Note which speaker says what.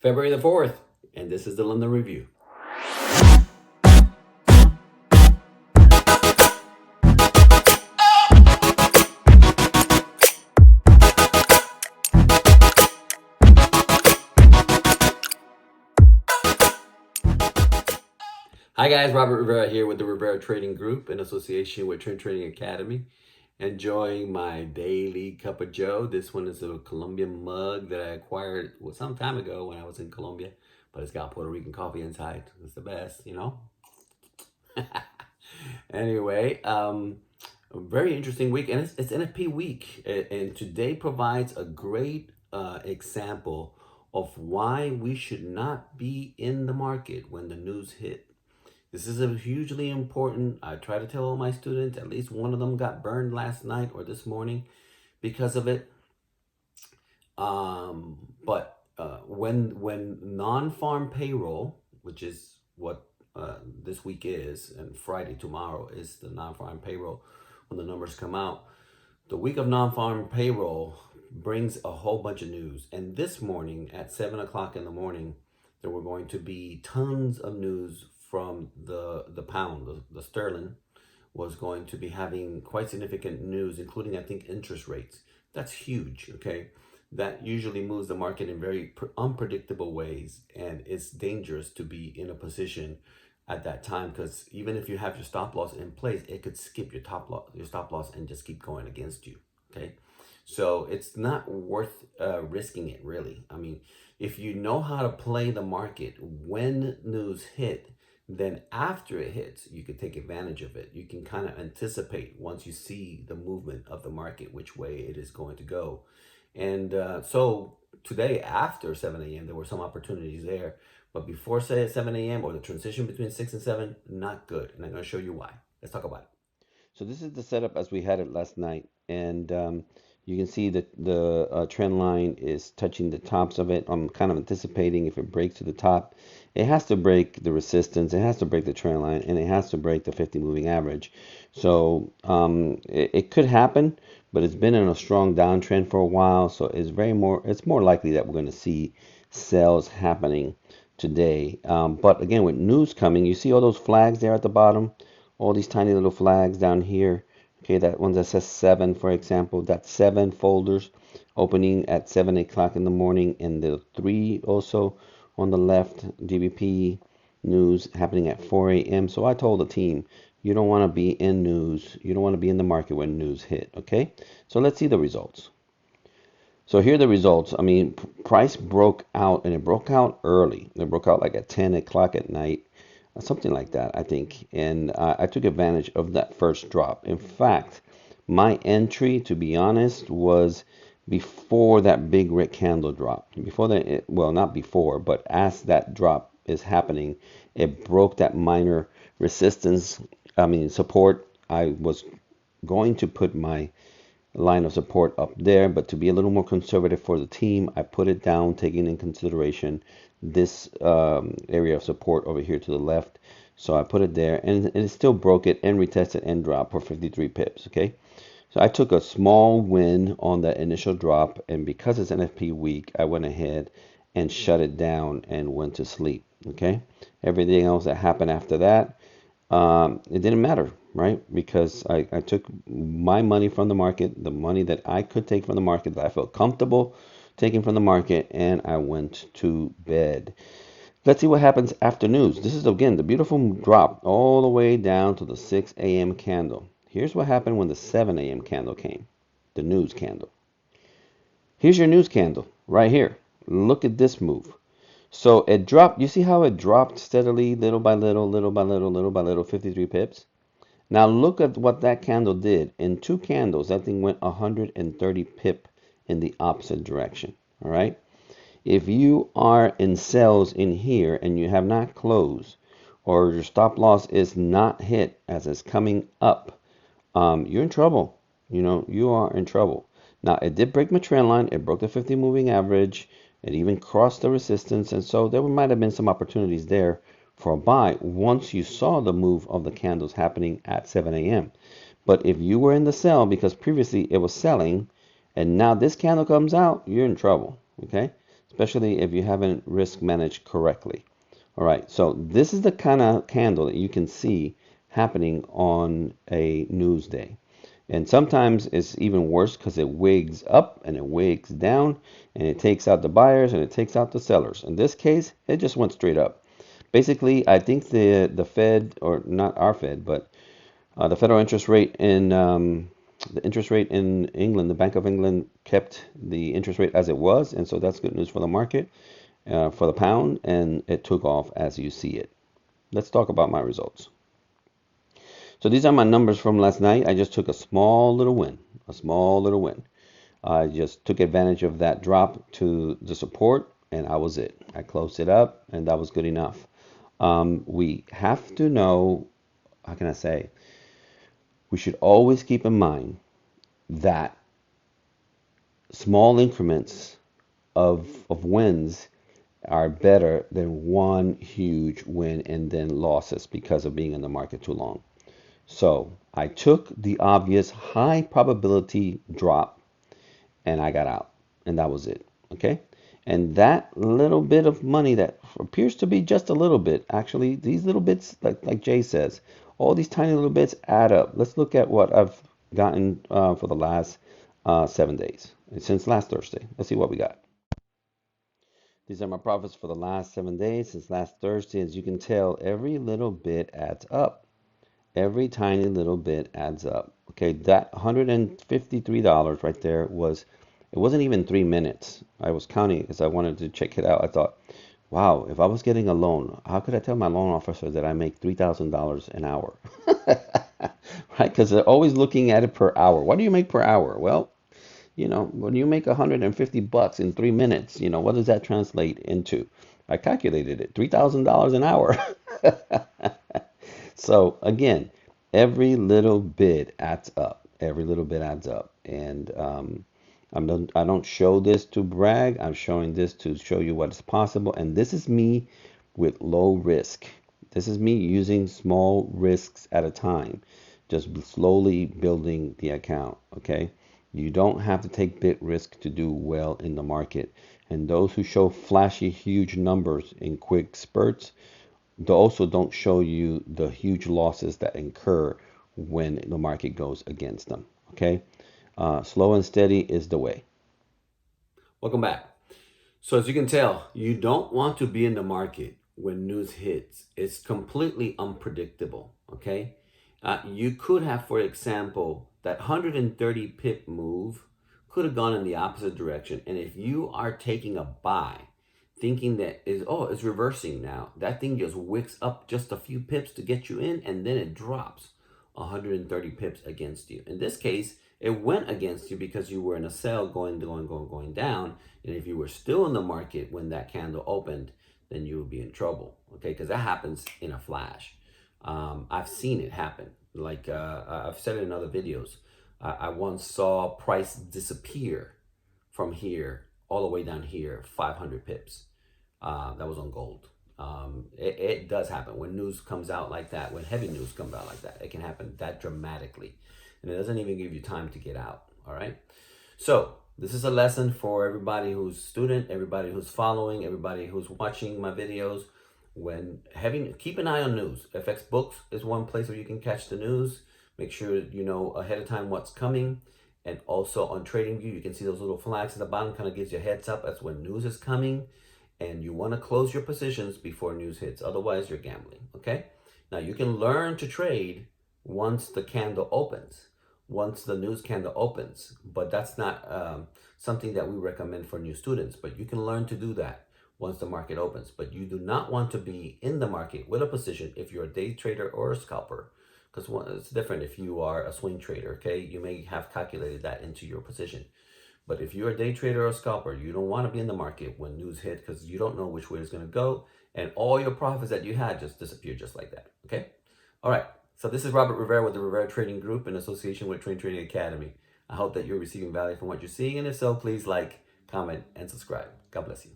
Speaker 1: February the 4th, and this is the London Review. Hi guys, Robert Rivera here with the Rivera Trading Group in association with Trend Trading Academy. Enjoying my daily cup of joe. This one is a Colombian mug that I acquired some time ago when I was in Colombia, but it's got Puerto Rican coffee inside. It's the best, you know. Anyway, a very interesting week, and it's NFP week, and today provides a great example of why we should not be in the market when the news hit. This is a hugely important. I try to tell all my students, at least one of them got burned last night or this morning because of it. But when non-farm payroll, which is what this week is, and Friday tomorrow is the non-farm payroll, when the numbers come out, the week of non-farm payroll brings a whole bunch of news. And this morning at 7 o'clock in the morning, there were going to be tons of news from the pound. The sterling was going to be having quite significant news, including, I think, interest rates. That's huge, okay? That usually moves the market in very unpredictable ways, and it's dangerous to be in a position at that time, because even if you have your stop loss in place, it could skip your stop loss and just keep going against you, okay? So it's not worth risking it, really. I mean, if you know how to play the market when news hit, then after it hits, you can take advantage of it. You can kind of anticipate once you see the movement of the market, which way it is going to go. And so today, after 7 a.m., there were some opportunities there. But before, say, 7 a.m. or the transition between 6 and 7, not good. And I'm going to show you why. Let's talk about it. So this is the setup as we had it last night. And you can see that the trend line is touching the tops of it. I'm kind of anticipating if it breaks to the top, it has to break the resistance, it has to break the trend line, and it has to break the 50 moving average. So it could happen, but it's been in a strong downtrend for a while. So it's more likely that we're going to see sales happening today. But again, with news coming, you see all those flags there at the bottom, all these tiny little flags down here. Okay, that one that says 7, for example, that's 7 folders opening at 7 o'clock in the morning, and the 3 also on the left, GBP news happening at 4 a.m. So I told the team, you don't want to be in news, you don't want to be in the market when news hit, okay? So let's see the results. So here are the results. I mean, price broke out, and it broke out early. It broke out like at 10 o'clock at night, something like that, I think. And I took advantage of that first drop. In fact, my entry, to be honest, was before that big red candle drop. Before that, well, not before, but as that drop is happening, it broke that minor resistance, support. I was going to put my line of support up there, but to be a little more conservative for the team, I put it down, taking in consideration this area of support over here to the left. So I put it there, and it still broke it and retested and dropped for 53 pips. Okay, so I took a small win on that initial drop, and because it's NFP week, I went ahead and shut it down and went to sleep. Okay, everything else that happened after that, it didn't matter, right? Because I took my money from the market, the money that I could take from the market, that I felt comfortable taking from the market, and I went to bed. Let's see what happens after news. This is, again, the beautiful drop all the way down to the 6 a.m. candle. Here's what happened when the 7 a.m. candle came, the news candle. Here's your news candle right here. Look at this move. So it dropped. You see how it dropped steadily, little by little, little by little, little by little, 53 pips? Now look at what that candle did. In 2 candles, that thing went 130 pip in the opposite direction. All right. If you are in sales in here and you have not closed, or your stop loss is not hit as it's coming up, you're in trouble. You know, you are in trouble. Now, it did break my trend line. It broke the 50 moving average. It even crossed the resistance. And so there might have been some opportunities there for a buy once you saw the move of the candles happening at 7 a.m. But if you were in the sell because previously it was selling, and now this candle comes out, you're in trouble. Okay?
Speaker 2: especially if you haven't risk managed correctly. All right, so this is the kind of candle that you can see happening on a news day. And sometimes it's even worse because it wigs up and it wigs down and it takes out the buyers and it takes out the sellers. In this case, it just went straight up. Basically, I think the Fed, or not our Fed, but the federal interest rate in the interest rate in England, the Bank of England kept the interest rate as it was, and so that's good news for the market, for the pound, and it took off as you see it. Let's talk about my results. So these are my numbers from last night. I just took a small little win, a small little win. I just took advantage of that drop to the support, and I was it. I closed it up, and that was good enough. We have to know, how can I say, we should always keep in mind that small increments of wins are better than one huge win and then losses because of being in the market too long. So I took the obvious high probability drop and I got out, and that was it. Okay. And that little bit of money that appears to be just a little bit, actually, these little bits, like Jay says, all these tiny little bits add up. Let's look at what I've gotten for the last 7 days, since last Thursday. Let's see what we got. These are my profits for the last 7 days since last Thursday. As you can tell, every little bit adds up. Every tiny little bit adds up. Okay, that $153 right there was, it wasn't even 3 minutes. I was counting it because I wanted to check it out. I thought, wow, if I was getting a loan, how could I tell my loan officer that I make $3,000 an hour? Right? Because they're always looking at it per hour. What do you make per hour? Well, when you make 150 bucks in 3 minutes, what does that translate into? I calculated it, $3,000 an hour. So again, every little bit adds up. Every little bit adds up. And I don't show this to brag. I'm showing this to show you what is possible. And this is me with low risk. This is me using small risks at a time, just slowly building the account. Okay. You don't have to take big risk to do well in the market. And those who show flashy, huge numbers in quick spurts, they also don't show you the huge losses that incur when the market goes against them. Okay, slow and steady is the way.
Speaker 1: Welcome back. So as you can tell, you don't want to be in the market when news hits. It's completely unpredictable. Okay, you could have, for example, that 130 pip move could have gone in the opposite direction, and if you are taking a buy, thinking that is it's reversing now, that thing just wicks up just a few pips to get you in, and then it drops 130 pips against you. In this case, it went against you because you were in a sell going down. And if you were still in the market when that candle opened, then you would be in trouble. Okay, because that happens in a flash. I've seen it happen. Like I've said it in other videos. I once saw price disappear from here all the way down here, 500 pips. That was on gold. It does happen when news comes out like that, when heavy news comes out like that. It can happen that dramatically. And it doesn't even give you time to get out. All right. So this is a lesson for everybody who's student, everybody who's following, everybody who's watching my videos. When having keep an eye on news. FX Books is one place where you can catch the news. Make sure you know ahead of time what's coming. And also on TradingView, you can see those little flags at the bottom, kind of gives you a heads up. That's when news is coming. And you want to close your positions before news hits. Otherwise, you're gambling. Okay. Now you can learn to trade once the candle opens, once the news candle opens. But that's not something that we recommend for new students. But you can learn to do that once the market opens. But you do not want to be in the market with a position if you're a day trader or a scalper, because it's different if you are a swing trader. Okay, you may have calculated that into your position. But if you're a day trader or a scalper, you don't want to be in the market when news hit, because you don't know which way it's going to go. And all your profits that you had just disappear just like that. Okay? All right. So this is Robert Rivera with the Rivera Trading Group in association with Train Trading Academy. I hope that you're receiving value from what you're seeing. And if so, please like, comment, and subscribe. God bless you.